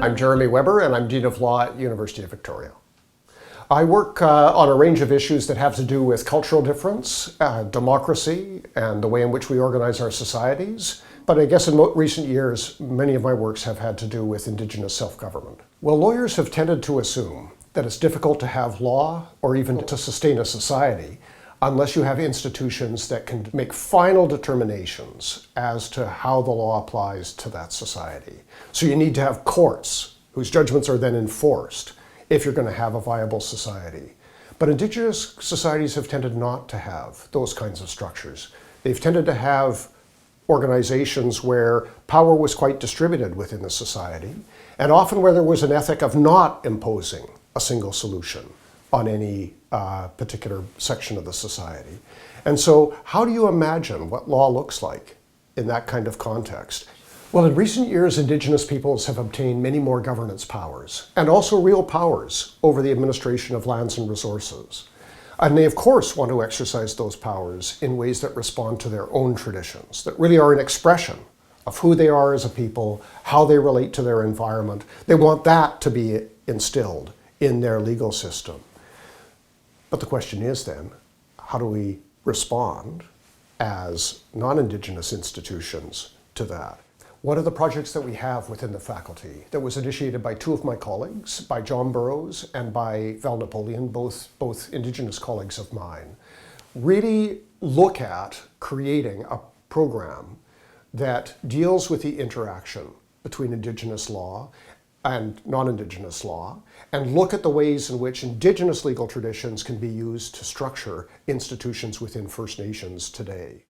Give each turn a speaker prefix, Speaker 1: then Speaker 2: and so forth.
Speaker 1: I'm Jeremy Weber, and I'm Dean of Law at University of Victoria. I work on a range of issues that have to do with cultural difference, democracy, and the way in which we organize our societies. But I guess in recent years, many of my works have had to do with Indigenous self-government. Well, lawyers have tended to assume that it's difficult to have law or even to sustain a society unless you have institutions that can make final determinations as to how the law applies to that society. So you need to have courts whose judgments are then enforced if you're going to have a viable society. But Indigenous societies have tended not to have those kinds of structures. They've tended to have organizations where power was quite distributed within the society, and often where there was an ethic of not imposing a single solution on any particular section of the society. And so how do you imagine what law looks like in that kind of context? Well, in recent years, Indigenous peoples have obtained many more governance powers, and also real powers over the administration of lands and resources. And they, of course, want to exercise those powers in ways that respond to their own traditions, that really are an expression of who they are as a people, how they relate to their environment. They want that to be instilled in their legal system. But the question is then, how do we respond as non-Indigenous institutions to that? One of the projects that we have within the faculty that was initiated by two of my colleagues, by John Burroughs and by Val Napoleon, both Indigenous colleagues of mine, really look at creating a program that deals with the interaction between Indigenous law and non-Indigenous law, and look at the ways in which Indigenous legal traditions can be used to structure institutions within First Nations today.